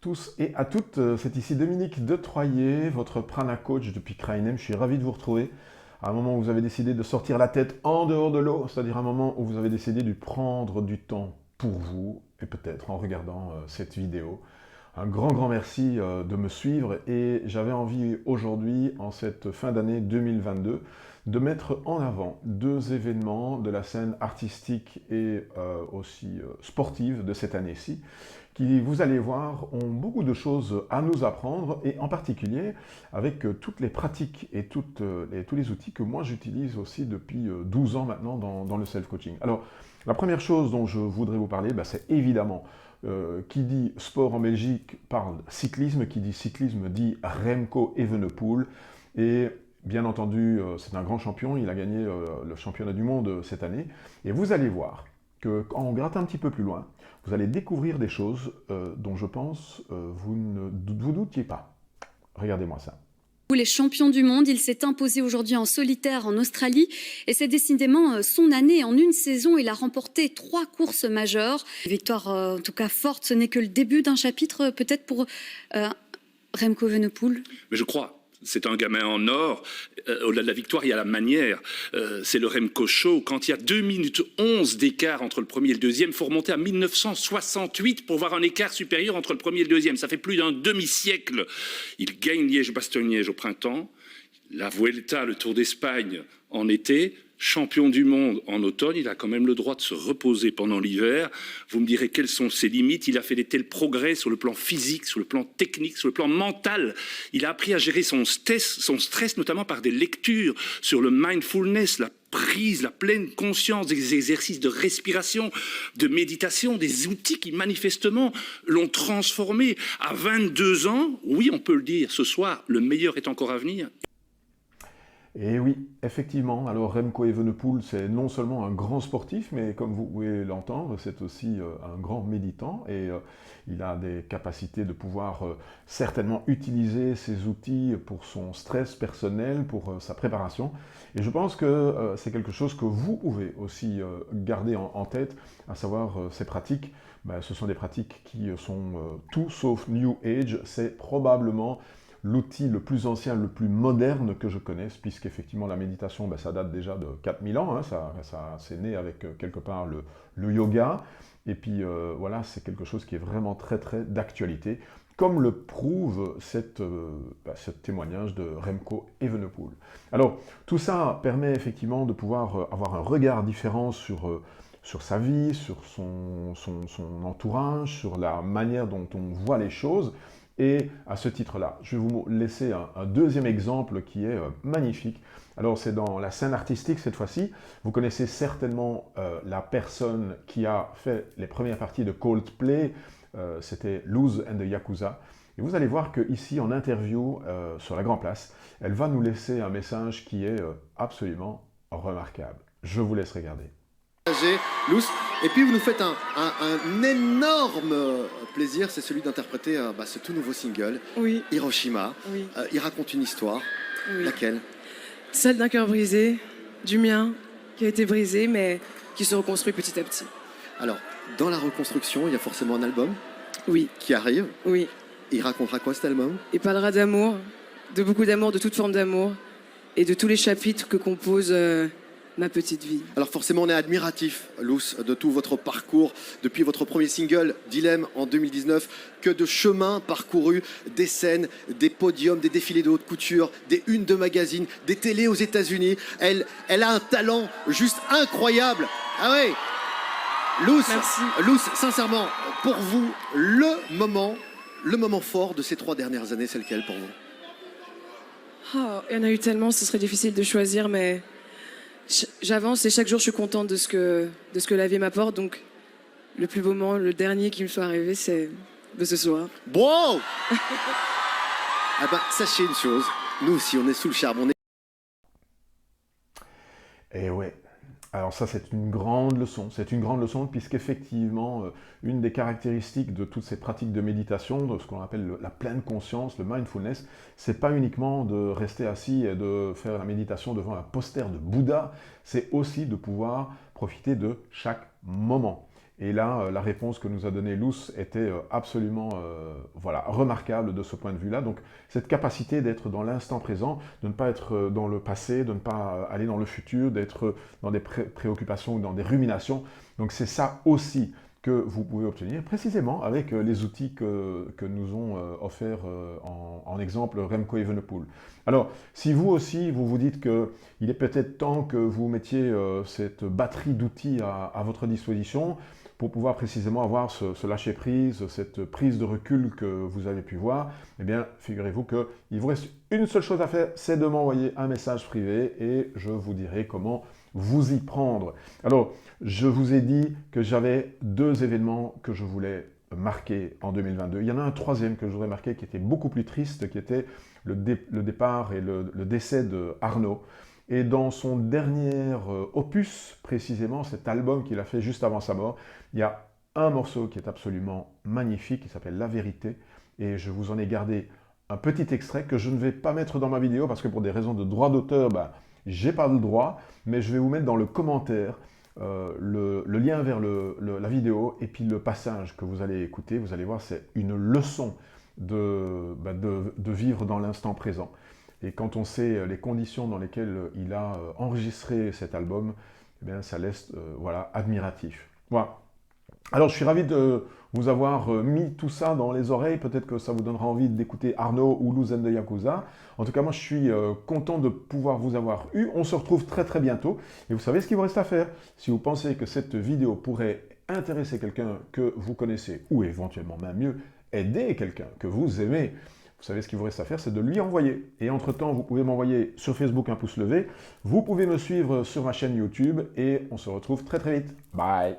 tous et à toutes, c'est ici Dominique de Troyer, votre prana coach depuis Krainem. Je suis ravi de vous retrouver à un moment où vous avez décidé de sortir la tête en dehors de l'eau, c'est-à-dire un moment où vous avez décidé de prendre du temps pour vous, et peut-être en regardant cette vidéo. Un grand merci de me suivre et j'avais envie aujourd'hui, en cette fin d'année 2022, de mettre en avant deux événements de la scène artistique et aussi sportive de cette année-ci, qui, vous allez voir, ont beaucoup de choses à nous apprendre, et en particulier avec toutes les pratiques et tous les outils que moi j'utilise aussi depuis 12 ans maintenant dans le self-coaching. Alors, la première chose dont je voudrais vous parler, c'est évidemment, qui dit sport en Belgique parle cyclisme, qui dit cyclisme dit Remco Evenepoel, et bien entendu, c'est un grand champion, il a gagné le championnat du monde cette année, et vous allez voir que quand on gratte un petit peu plus loin, vous allez découvrir des choses dont je pense vous ne vous doutiez pas. Regardez-moi ça. Les champions du monde, il s'est imposé aujourd'hui en solitaire en Australie et c'est décidément son année. En une saison, il a remporté 3 courses majeures. Victoire en tout cas forte, ce n'est que le début d'un chapitre peut-être pour Remco Evenepoel. Mais je crois. C'est un gamin en or. Au-delà de la victoire, il y a la manière. C'est le Remco Show. Quand il y a 2 minutes 11 d'écart entre le premier et le deuxième, il faut remonter à 1968 pour voir un écart supérieur entre le premier et le deuxième. Ça fait plus d'un demi-siècle. Il gagne Liège-Bastogne-Liège au printemps, la Vuelta, le Tour d'Espagne en été, champion du monde en automne. Il a quand même le droit de se reposer pendant l'hiver. Vous me direz quelles sont ses limites. Il a fait des tels progrès sur le plan physique, sur le plan technique, sur le plan mental. Il a appris à gérer son stress notamment par des lectures sur le mindfulness, la prise, la pleine conscience, des exercices de respiration, de méditation, des outils qui manifestement l'ont transformé. À 22 ans, oui, on peut le dire, ce soir, le meilleur est encore à venir. Et oui, effectivement, alors Remco Evenepoel, c'est non seulement un grand sportif, mais comme vous pouvez l'entendre, c'est aussi un grand méditant, et il a des capacités de pouvoir certainement utiliser ces outils pour son stress personnel, pour sa préparation. Et je pense que c'est quelque chose que vous pouvez aussi garder en tête, à savoir ces pratiques. Ce sont des pratiques qui sont tout sauf New Age. C'est probablement l'outil le plus ancien, le plus moderne que je connaisse, puisqu'effectivement la méditation, ça date déjà de 4000 ans, hein, c'est né avec quelque part le yoga, et puis voilà, c'est quelque chose qui est vraiment très d'actualité, comme le prouve ce témoignage de Remco Evenepoel. Alors, tout ça permet effectivement de pouvoir avoir un regard différent sur sa vie, sur son entourage, sur la manière dont on voit les choses. Et à ce titre-là, je vais vous laisser un deuxième exemple qui est magnifique. Alors c'est dans la scène artistique cette fois-ci. Vous connaissez certainement la personne qui a fait les premières parties de Coldplay. C'était Luz and the Yakuza. Et vous allez voir qu'ici, en interview sur la Grand Place, elle va nous laisser un message qui est absolument remarquable. Je vous laisse regarder. Luz, et puis vous nous faites un énorme plaisir, c'est celui d'interpréter ce tout nouveau single, oui. Hiroshima. Oui. Il raconte une histoire, oui. Laquelle? Celle d'un cœur brisé, du mien, qui a été brisé, mais qui se reconstruit petit à petit. Alors, dans la reconstruction, il y a forcément un album oui. qui arrive. Oui. Et il racontera quoi cet album? Il parlera d'amour, de beaucoup d'amour, de toute forme d'amour, et de tous les chapitres que compose ma petite vie. Alors forcément, on est admiratif, Luz, de tout votre parcours, depuis votre premier single, Dilemme, en 2019, que de chemins parcourus, des scènes, des podiums, des défilés de haute couture, des unes de magazines, des télés aux États-Unis. Elle a un talent juste incroyable. Ah ouais, Luz, sincèrement, pour vous, le moment fort de ces 3 dernières années, c'est lequel pour vous? Il y en a eu tellement, ce serait difficile de choisir, mais j'avance et chaque jour je suis contente de ce que la vie m'apporte. Donc le plus beau moment, le dernier qui me soit arrivé, c'est de ce soir. Wow. Sachez une chose, nous aussi on est sous le charme. Et ouais, alors ça c'est une grande leçon puisqu'effectivement une des caractéristiques de toutes ces pratiques de méditation, de ce qu'on appelle la pleine conscience, le mindfulness, c'est pas uniquement de rester assis et de faire la méditation devant un poster de Bouddha, c'est aussi de pouvoir profiter de chaque moment. Et là, la réponse que nous a donnée Luce était absolument voilà, remarquable de ce point de vue-là. Donc, cette capacité d'être dans l'instant présent, de ne pas être dans le passé, de ne pas aller dans le futur, d'être dans des préoccupations ou dans des ruminations. Donc, c'est ça aussi que vous pouvez obtenir précisément avec les outils que nous ont offerts en exemple Remco Evenepoel. Alors, si vous aussi, vous vous dites qu'il est peut-être temps que vous mettiez cette batterie d'outils à votre disposition pour pouvoir précisément avoir ce lâcher-prise, cette prise de recul que vous avez pu voir, eh bien, figurez-vous qu'il vous reste une seule chose à faire, c'est de m'envoyer un message privé et je vous dirai comment vous y prendre. Alors, je vous ai dit que j'avais 2 événements que je voulais marquer en 2022. Il y en a un troisième que je voudrais marquer qui était beaucoup plus triste, qui était le départ et le décès de Arnaud. Et dans son dernier opus, précisément, cet album qu'il a fait juste avant sa mort, il y a un morceau qui est absolument magnifique, qui s'appelle La Vérité, et je vous en ai gardé un petit extrait que je ne vais pas mettre dans ma vidéo, parce que pour des raisons de droit d'auteur, j'ai pas le droit, mais je vais vous mettre dans le commentaire le lien vers la vidéo, et puis le passage que vous allez écouter, vous allez voir, c'est une leçon de vivre dans l'instant présent. Et quand on sait les conditions dans lesquelles il a enregistré cet album, eh bien, ça laisse voilà, admiratif. Voilà. Alors, je suis ravi de vous avoir mis tout ça dans les oreilles. Peut-être que ça vous donnera envie d'écouter Arnaud ou Luz and the Yakuza. En tout cas, moi, je suis content de pouvoir vous avoir eu. On se retrouve très très bientôt. Et vous savez ce qu'il vous reste à faire. Si vous pensez que cette vidéo pourrait intéresser quelqu'un que vous connaissez, ou éventuellement même mieux, aider quelqu'un que vous aimez, vous savez ce qu'il vous reste à faire, c'est de lui envoyer. Et entre-temps, vous pouvez m'envoyer sur Facebook un pouce levé. Vous pouvez me suivre sur ma chaîne YouTube. Et on se retrouve très très vite. Bye!